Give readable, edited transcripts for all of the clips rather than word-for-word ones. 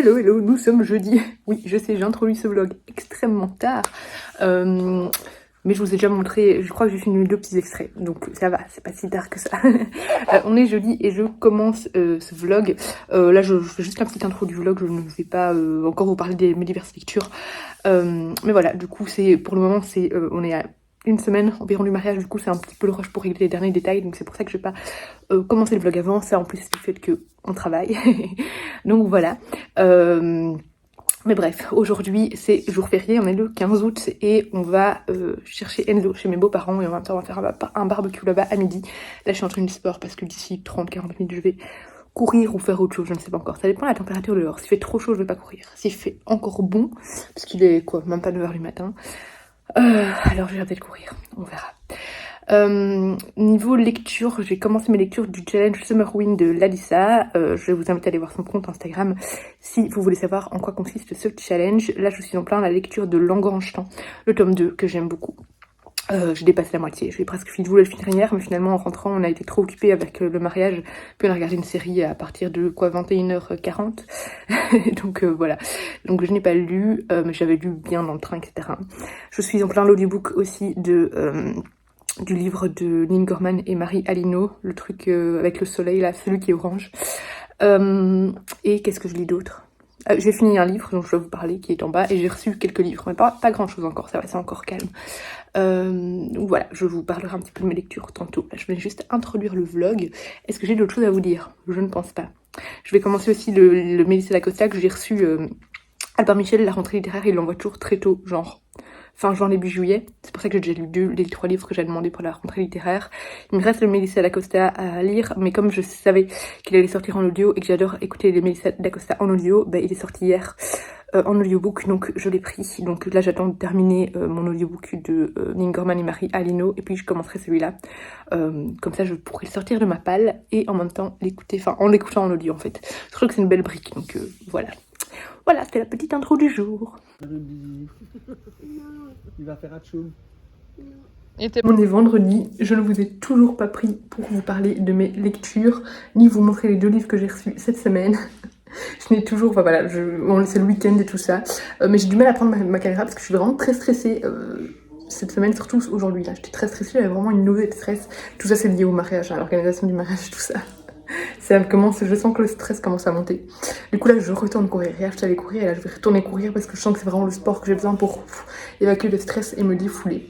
Hello, hello, nous sommes jeudi. Oui, je sais, j'ai introduit ce vlog extrêmement tard. Mais je vous ai déjà montré, je crois que j'ai filmé 2 petits extraits, donc ça va, c'est pas si tard que ça. On est jeudi et je commence ce vlog. Là, je fais juste la petite intro du vlog, je ne vais pas encore vous parler de mes diverses lectures. Mais voilà, du coup, pour le moment, on est à une semaine environ du mariage, du coup c'est un petit peu le rush pour régler les derniers détails, donc c'est pour ça que je vais pas commencer le vlog avant, ça en plus c'est le fait qu'on travaille. Donc voilà. Mais bref, aujourd'hui c'est jour férié, on est le 15 août et on va chercher Enzo chez mes beaux-parents et en même temps on va faire un barbecue là-bas à midi. Là je suis en train de sport parce que d'ici 30-40 minutes je vais courir ou faire autre chose, je ne sais pas encore. Ça dépend de la température dehors. S'il fait trop chaud, je vais pas courir. S'il fait encore bon, parce qu'il est quoi, même pas 9h du matin, alors je vais peut-être courir, on verra. Niveau lecture, j'ai commencé mes lectures du challenge Summer Wind de Lalissa. Je vais vous inviter à aller voir son compte Instagram si vous voulez savoir en quoi consiste ce challenge. Là je suis en plein la lecture de L'Engrange-Temps, le tome 2 que j'aime beaucoup. J'ai dépassé la moitié, je vais presque fini, je voulais le finir hier, mais finalement en rentrant on a été trop occupés avec le mariage, puis on a regardé une série à partir de 21h40, donc voilà, donc je n'ai pas lu, mais j'avais lu bien dans le train, etc. Je suis en plein l'audiobook aussi du livre de Neil Gorman et Marie Alino, le truc avec le soleil là, celui qui est orange. Et qu'est-ce que je lis d'autre? J'ai fini un livre dont je dois vous parler qui est en bas et j'ai reçu quelques livres, mais pas grand chose encore, ça va, c'est encore calme. Donc voilà, je vous parlerai un petit peu de mes lectures tantôt. Là, je vais juste introduire le vlog. Est-ce que j'ai d'autres choses à vous dire? Je ne pense pas. Je vais commencer aussi le Mélissa Dacosta que j'ai reçu. Albert Michel, la rentrée littéraire, il l'envoie toujours très tôt, genre fin juin, début juillet. C'est pour ça que j'ai déjà lu les 3 livres que j'ai demandé pour la rentrée littéraire. Il me reste le Mélissa Dacosta à lire, mais comme je savais qu'il allait sortir en audio et que j'adore écouter les Mélissa Dacosta en audio, bah, il est sorti hier en audiobook, donc je l'ai pris. Donc là j'attends de terminer mon audiobook de Neil Gorman et Marie Alino, et puis je commencerai celui-là. Comme ça je pourrai le sortir de ma palle et en même temps l'écouter, enfin en l'écoutant en audio en fait. Je trouve que c'est une belle brique, donc voilà. Voilà, c'était la petite intro du jour. Il va faire atchoum. On est vendredi, je ne vous ai toujours pas pris pour vous parler de mes lectures, ni vous montrer les 2 livres que j'ai reçus cette semaine. Je n'ai toujours, enfin voilà, c'est le week-end et tout ça, mais j'ai du mal à prendre ma caméra parce que je suis vraiment très stressée cette semaine, surtout aujourd'hui là, j'étais très stressée, j'avais vraiment une nausée de stress. Tout ça c'est lié au mariage, à l'organisation du mariage, tout ça. Je sens que le stress commence à monter. Du coup là je retourne courir, hier je allais courir et là je vais retourner courir parce que je sens que c'est vraiment le sport que j'ai besoin pour évacuer le stress et me défouler.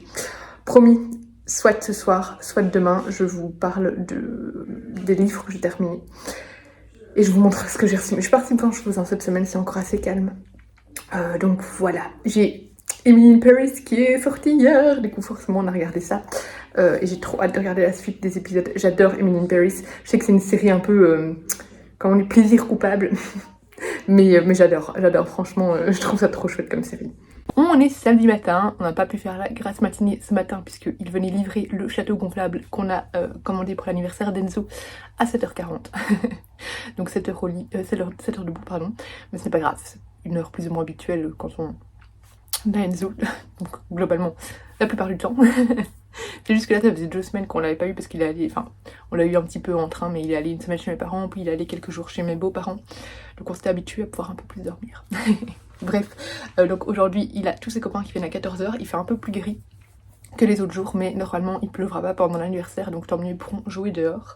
Promis, soit ce soir, soit demain, je vous parle des livres que j'ai terminés. Et je vous montre ce que j'ai reçu. Mais je suis partie plein de choses cette semaine, c'est encore assez calme. Donc voilà, j'ai Emily in Paris qui est sortie hier. Du coup forcément on a regardé ça. Et j'ai trop hâte de regarder la suite des épisodes. J'adore Emily in Paris. Je sais que c'est une série un peu, comment on dit, plaisir coupable. mais j'adore, franchement, je trouve ça trop chouette comme série. On est samedi matin, on n'a pas pu faire la grasse matinée ce matin puisqu'il venait livrer le château gonflable qu'on a commandé pour l'anniversaire d'Enzo à 7h40. Donc 7h au lit, 7h debout, pardon. Mais ce n'est pas grave, c'est une heure plus ou moins habituelle quand on a Enzo. Donc globalement, la plupart du temps. C'est juste que là ça faisait 2 semaines qu'on l'avait pas eu parce qu'il est allé, enfin on l'a eu un petit peu en train, mais il est allé une semaine chez mes parents, puis il est allé quelques jours chez mes beaux-parents. Donc on s'était habitué à pouvoir un peu plus dormir. Bref, donc aujourd'hui il a tous ses copains qui viennent à 14h, il fait un peu plus gris que les autres jours, mais normalement il pleuvra pas pendant l'anniversaire, donc tant mieux, ils pourront jouer dehors.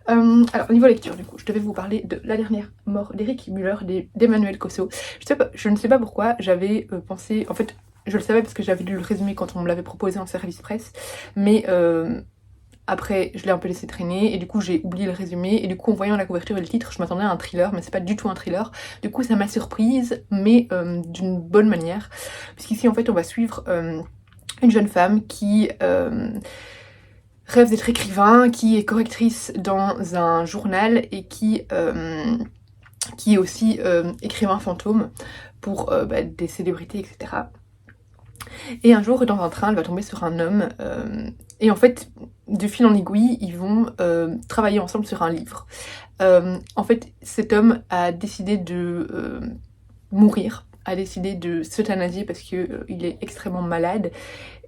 Alors niveau lecture, du coup, je devais vous parler de La dernière mort d'Eric Müller, d'Emmanuel Cosso. Je ne sais pas pourquoi, j'avais pensé, en fait je le savais parce que j'avais lu le résumé quand on me l'avait proposé en service presse, mais après je l'ai un peu laissé traîner et du coup j'ai oublié le résumé et du coup en voyant la couverture et le titre je m'attendais à un thriller, mais c'est pas du tout un thriller. Du coup ça m'a surprise, mais d'une bonne manière, puisqu'ici en fait on va suivre une jeune femme qui rêve d'être écrivain, qui est correctrice dans un journal et qui est aussi écrivain fantôme pour des célébrités, etc. Et un jour, dans un train, elle va tomber sur un homme. Et en fait, de fil en aiguille, ils vont travailler ensemble sur un livre. En fait, cet homme a décidé de mourir, a décidé de s'euthanasier parce qu'il est extrêmement malade.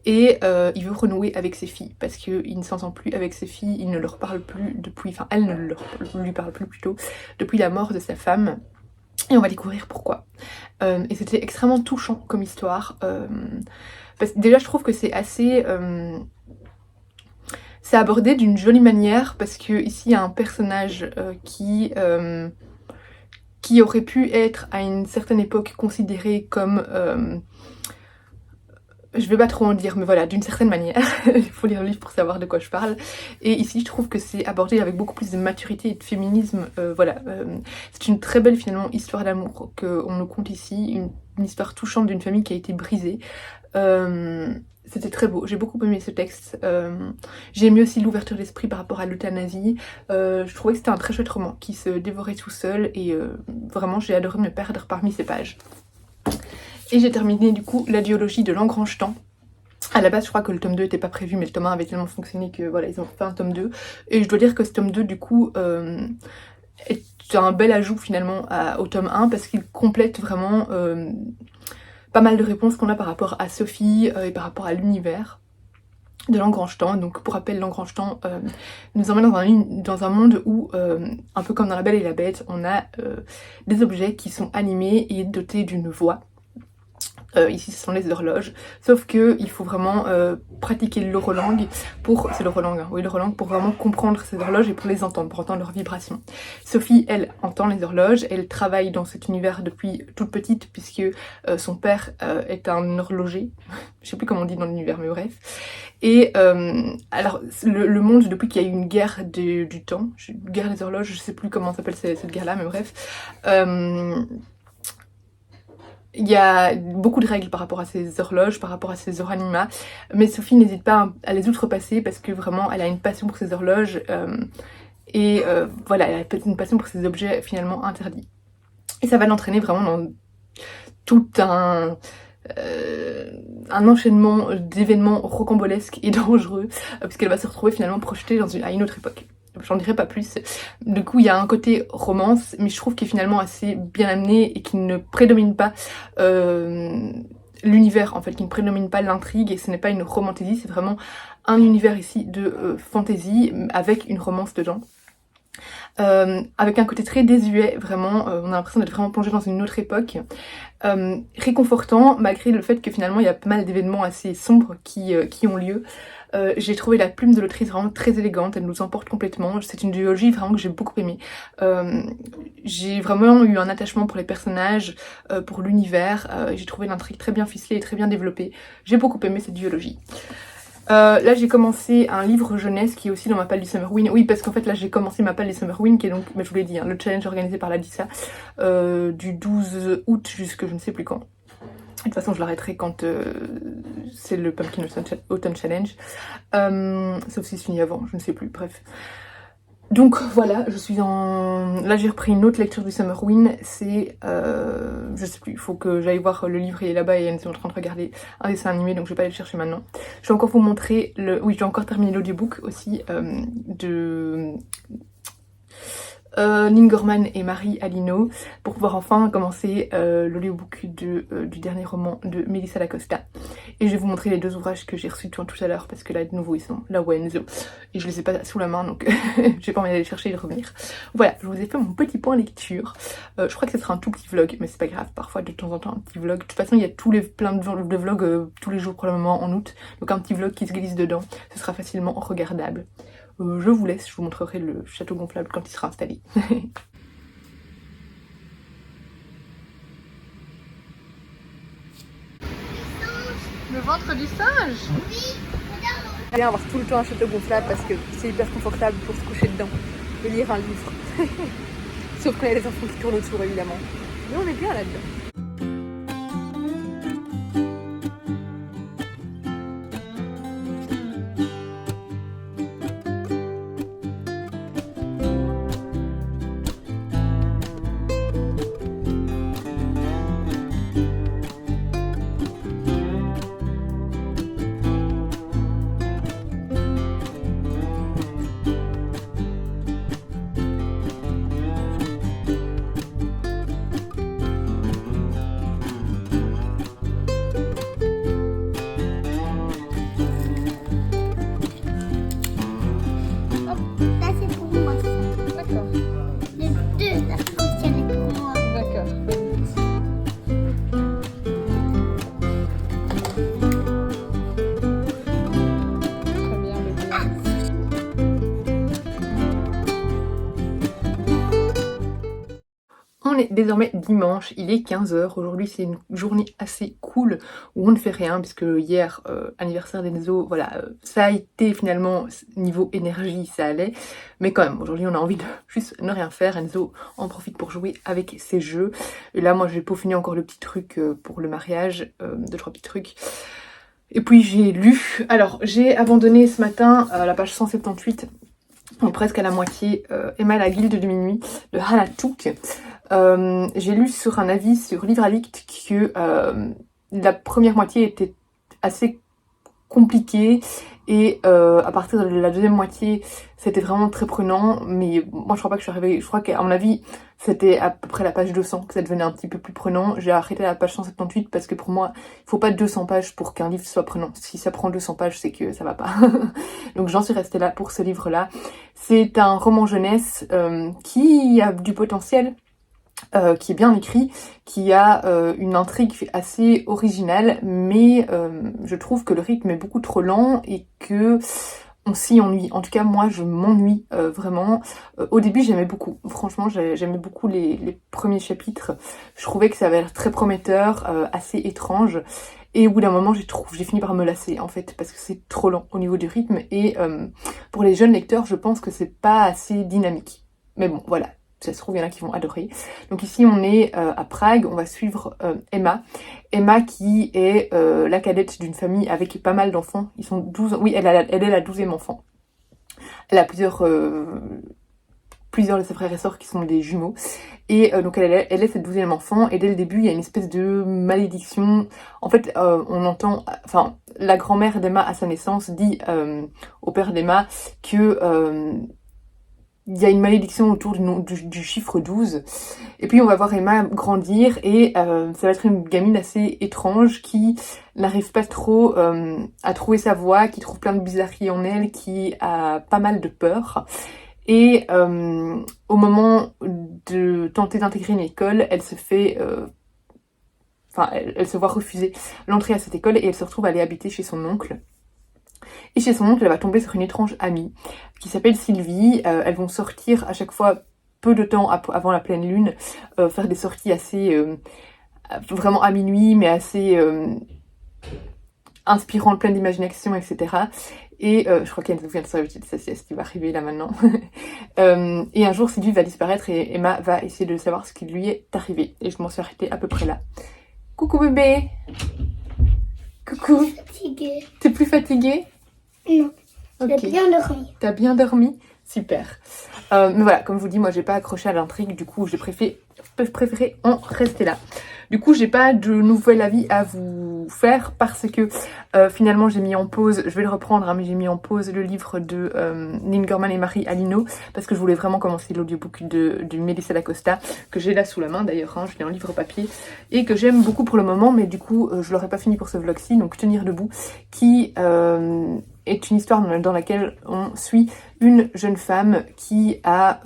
Et il veut renouer avec ses filles parce qu'il ne s'entend plus avec ses filles, il ne leur parle plus depuis, enfin elle ne lui parle plus plutôt, depuis la mort de sa femme. Et on va découvrir pourquoi. Et c'était extrêmement touchant comme histoire. Parce que déjà je trouve que c'est assez... c'est abordé d'une jolie manière parce que ici il y a un personnage qui aurait pu être à une certaine époque considéré comme... je vais pas trop en dire, mais voilà, d'une certaine manière. Il faut lire le livre pour savoir de quoi je parle. Et ici, je trouve que c'est abordé avec beaucoup plus de maturité et de féminisme. C'est une très belle, finalement, histoire d'amour qu'on nous conte ici. Une histoire touchante d'une famille qui a été brisée. C'était très beau, j'ai beaucoup aimé ce texte. J'ai aimé aussi l'ouverture d'esprit par rapport à l'euthanasie. Je trouvais que c'était un très chouette roman qui se dévorait tout seul. Et vraiment, j'ai adoré me perdre parmi ces pages. Et j'ai terminé du coup la duologie de Langrange-Temps. À la base, je crois que le tome 2 n'était pas prévu, mais le tome 1 avait tellement fonctionné que voilà, ils ont fait un tome 2. Et je dois dire que ce tome 2, du coup, est un bel ajout finalement au tome 1 parce qu'il complète vraiment pas mal de réponses qu'on a par rapport à Sophie et par rapport à l'univers de Langrange-Temps. Donc pour rappel, Langrange-Temps nous emmène dans un monde où, un peu comme dans La Belle et la Bête, on a des objets qui sont animés et dotés d'une voix. Ici ce sont les horloges, sauf que il faut vraiment pratiquer l'orolangue pour... c'est l'orolangue, hein, oui l'orolangue, pour vraiment comprendre ces horloges et pour les entendre, pour entendre leurs vibrations. Sophie, elle, entend les horloges, elle travaille dans cet univers depuis toute petite puisque son père est un horloger, je sais plus comment on dit dans l'univers mais bref. Et alors le monde, depuis qu'il y a eu une guerre du temps, une guerre des horloges, je sais plus comment s'appelle cette guerre là mais bref, il y a beaucoup de règles par rapport à ces horloges, par rapport à ces oranima, mais Sophie n'hésite pas à les outrepasser parce que vraiment elle a une passion pour ces horloges voilà, elle a une passion pour ces objets finalement interdits. Et ça va l'entraîner vraiment dans tout un enchaînement d'événements rocambolesques et dangereux puisqu'elle va se retrouver finalement projetée à une autre époque. J'en dirai pas plus. Du coup, il y a un côté romance, mais je trouve qu'il est finalement assez bien amené et qui ne prédomine pas l'univers, en fait, qui ne prédomine pas l'intrigue, et ce n'est pas une romantésie, c'est vraiment un univers ici de fantasy avec une romance dedans. Avec un côté très désuet, vraiment, on a l'impression d'être vraiment plongé dans une autre époque. Réconfortant, malgré le fait que finalement il y a pas mal d'événements assez sombres qui ont lieu. J'ai trouvé la plume de l'autrice vraiment très élégante, elle nous emporte complètement. C'est une duologie vraiment que j'ai beaucoup aimée. J'ai vraiment eu un attachement pour les personnages, pour l'univers. J'ai trouvé l'intrigue très bien ficelée et très bien développée. J'ai beaucoup aimé cette duologie. Là j'ai commencé un livre jeunesse qui est aussi dans ma palle du Summerwin. Oui, parce qu'en fait là j'ai commencé ma palle du Summerwin qui est donc, mais je vous l'ai dit, hein, le challenge organisé par la DISA du 12 août jusque je ne sais plus quand. De toute façon je l'arrêterai quand c'est le Pumpkin Autumn Challenge. Sauf si c'est fini avant, je ne sais plus, bref. Donc voilà, je suis en... Là j'ai repris une autre lecture du Summerwin, c'est... je sais plus, il faut que j'aille voir le livre, il est là-bas et elle est en train de regarder un dessin animé, donc je vais pas aller le chercher maintenant. Je vais encore vous montrer le... Oui, je vais encore terminer l'audiobook aussi de... Ningerman et Marie Alino pour pouvoir enfin commencer l'audiobook du dernier roman de Melissa D'Acosta. Et je vais vous montrer les deux ouvrages que j'ai reçus tout à l'heure parce que là de nouveau ils sont là Wenzo et je les ai pas sous la main donc j'ai pas envie d'aller chercher et de revenir. Voilà, je vous ai fait mon petit point lecture. Je crois que ce sera un tout petit vlog mais c'est pas grave, parfois de temps en temps un petit vlog. De toute façon il y a plein de vlogs tous les jours pour le moment en août, donc un petit vlog qui se glisse dedans, ce sera facilement regardable. Je vous laisse, je vous montrerai le château gonflable quand il sera installé. Le ventre du singe? Oui, regarde. Bien avoir tout le temps un château gonflable parce que c'est hyper confortable pour se coucher dedans et lire un livre. Sauf quand il y a des enfants qui tournent autour évidemment. Mais on est bien là-dedans. est désormais dimanche, il est 15 h. Aujourd'hui c'est une journée assez cool où on ne fait rien puisque hier, anniversaire d'Enzo, voilà, ça a été finalement, niveau énergie ça allait. Mais quand même, aujourd'hui on a envie de juste ne rien faire. Enzo en profite pour jouer avec ses jeux. Et là moi j'ai peaufiné encore le petit truc pour le mariage, 2-3 petits trucs. Et puis j'ai lu, alors j'ai abandonné ce matin la page 178, donc presque à la moitié, Emma la guilde de minuit de Hannah Took. J'ai lu sur un avis sur Livre Addict que la première moitié était assez compliquée et à partir de la deuxième moitié c'était vraiment très prenant, mais moi je crois pas que je suis arrivée, je crois qu'à mon avis c'était à peu près la page 200 que ça devenait un petit peu plus prenant. J'ai arrêté à la page 178 parce que pour moi il faut pas 200 pages pour qu'un livre soit prenant. Si ça prend 200 pages c'est que ça va pas. Donc j'en suis restée là pour ce livre là. C'est un roman jeunesse qui a du potentiel, qui est bien écrit, qui a une intrigue assez originale, mais je trouve que le rythme est beaucoup trop lent et que on s'y ennuie. En tout cas moi je m'ennuie vraiment. Au début j'aimais beaucoup, franchement j'aimais beaucoup les premiers chapitres. Je trouvais que ça avait l'air très prometteur, assez étrange. Et au bout d'un moment, j'ai fini par me lasser en fait, parce que c'est trop lent au niveau du rythme. Et pour les jeunes lecteurs, je pense que c'est pas assez dynamique. Mais bon, voilà, ça se trouve, il y en a qui vont adorer. Donc ici, on est à Prague, on va suivre Emma. Emma qui est la cadette d'une famille avec pas mal d'enfants. Ils sont 12, oui, elle est la 12e enfant. Elle a plusieurs de ses frères et sœurs qui sont des jumeaux. Et donc elle est cette 12e enfant, et dès le début il y a une espèce de malédiction. En fait on entend, enfin la grand-mère d'Emma à sa naissance dit au père d'Emma que il y a une malédiction autour du chiffre 12. Et puis on va voir Emma grandir et ça va être une gamine assez étrange qui n'arrive pas trop à trouver sa voie, qui trouve plein de bizarreries en elle, qui a pas mal de peur. Et au moment de tenter d'intégrer une école, elle se fait... elle se voit refuser l'entrée à cette école et elle se retrouve à aller habiter chez son oncle. Et chez son oncle, elle va tomber sur une étrange amie qui s'appelle Sylvie. Elles vont sortir à chaque fois peu de temps avant la pleine lune, faire des sorties assez... vraiment à minuit, mais assez... inspirant, plein d'imagination, etc. Et je crois qu'elle vient de sa sieste qui va arriver là maintenant. Et un jour, Sylvie va disparaître et Emma va essayer de savoir ce qui lui est arrivé. Et je m'en suis arrêtée à peu près là. Coucou bébé. Coucou. Fatiguée. T'es plus fatiguée? Non. Ok. J'ai bien dormi. T'as bien dormi? Super. Mais voilà, comme je vous dis, moi j'ai pas accroché à l'intrigue, du coup j'ai préféré en rester là. Du coup j'ai pas de nouvel avis à vous faire parce que finalement j'ai mis en pause, je vais le reprendre hein, mais j'ai mis en pause le livre de Lynn Gorman et Marie Alino parce que je voulais vraiment commencer l'audiobook de Melissa d'Acosta, que j'ai là sous la main d'ailleurs, hein, je l'ai en livre papier et que j'aime beaucoup pour le moment, mais du coup je l'aurais pas fini pour ce vlog-ci, donc Tenir debout, qui est une histoire dans laquelle on suit une jeune femme qui a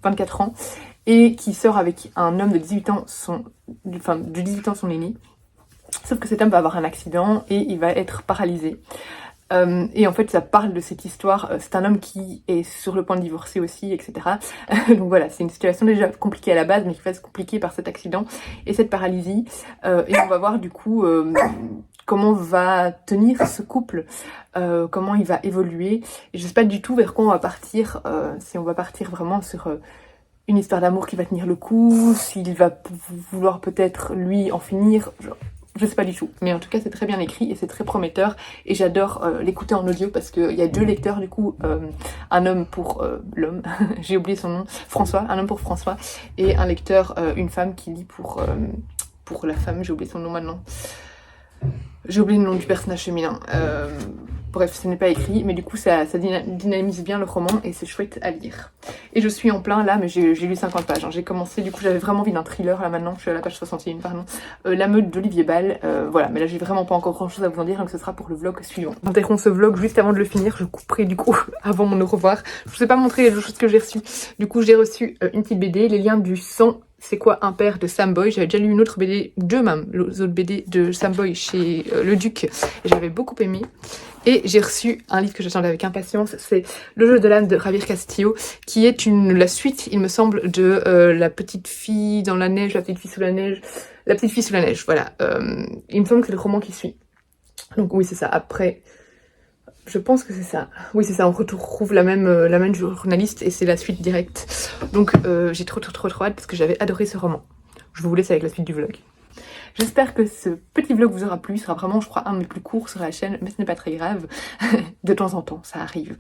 24 ans et qui sort avec un homme de 18 ans, de 18 ans son aîné. Sauf que cet homme va avoir un accident et il va être paralysé. Et en fait ça parle de cette histoire, c'est un homme qui est sur le point de divorcer aussi, etc. Donc voilà, c'est une situation déjà compliquée à la base mais qui va se compliquer par cet accident et cette paralysie. Et on va voir du coup comment va tenir ce couple, comment il va évoluer. Et je sais pas du tout vers quoi on va partir, si on va partir vraiment sur une histoire d'amour qui va tenir le coup, s'il va vouloir peut-être lui en finir, je sais pas du tout. Mais en tout cas c'est très bien écrit et c'est très prometteur et j'adore l'écouter en audio parce qu'il y a 2 lecteurs du coup, un homme pour l'homme, j'ai oublié son nom, François, un homme pour François, et un lecteur, une femme qui lit pour la femme, j'ai oublié son nom maintenant. J'ai oublié le nom du personnage féminin. Bref, ce n'est pas écrit, mais du coup ça dynamise bien le roman et c'est chouette à lire. Et je suis en plein là, mais j'ai lu 50 pages. Hein. J'ai commencé, du coup j'avais vraiment envie d'un thriller là maintenant, je suis à la page 61, pardon. La meute d'Olivier Ball, voilà, mais là j'ai vraiment pas encore grand chose à vous en dire, donc ce sera pour le vlog suivant. J'interromps ce vlog juste avant de le finir, je couperai du coup avant mon au revoir. Je vous ai pas montré les choses que j'ai reçues. Du coup j'ai reçu une petite BD, Les liens du sang C'est quoi un père de Sam Boy. J'avais déjà lu une autre BD, deux même, les autres BD de Sam Boy chez Le Duc, et j'avais beaucoup aimé. Et j'ai reçu un livre que j'attendais avec impatience, c'est Le jeu de l'âme de Javier Castillo, qui est la suite, il me semble, de La petite fille dans la neige, La petite fille sous la neige, La petite fille sous la neige, voilà. Il me semble que c'est le roman qui suit. Donc oui, c'est ça. Après, je pense que c'est ça. Oui, c'est ça, on retrouve la même journaliste et c'est la suite directe. Donc j'ai trop hâte parce que j'avais adoré ce roman. Je vous laisse avec la suite du vlog. J'espère que ce petit vlog vous aura plu. Ce sera vraiment, je crois, un de mes plus courts sur la chaîne, mais ce n'est pas très grave. De temps en temps, ça arrive.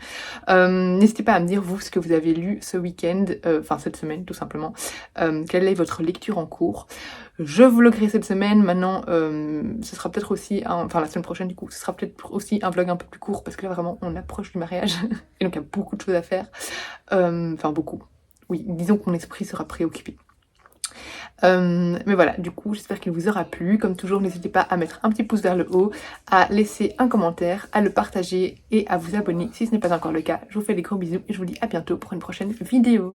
N'hésitez pas à me dire, vous, ce que vous avez lu ce week-end, enfin cette semaine, tout simplement. Quelle est votre lecture en cours? Je vloguerai cette semaine. Maintenant, ce sera peut-être aussi, enfin la semaine prochaine, du coup, ce sera peut-être aussi un vlog un peu plus court, parce que là, vraiment, on approche du mariage. Et donc, il y a beaucoup de choses à faire. Enfin, beaucoup. Oui, disons que mon esprit sera préoccupé. Mais voilà, du coup, j'espère qu'il vous aura plu. Comme toujours, n'hésitez pas à mettre un petit pouce vers le haut, à laisser un commentaire, à le partager et à vous abonner si ce n'est pas encore le cas. Je vous fais des gros bisous et je vous dis à bientôt pour une prochaine vidéo.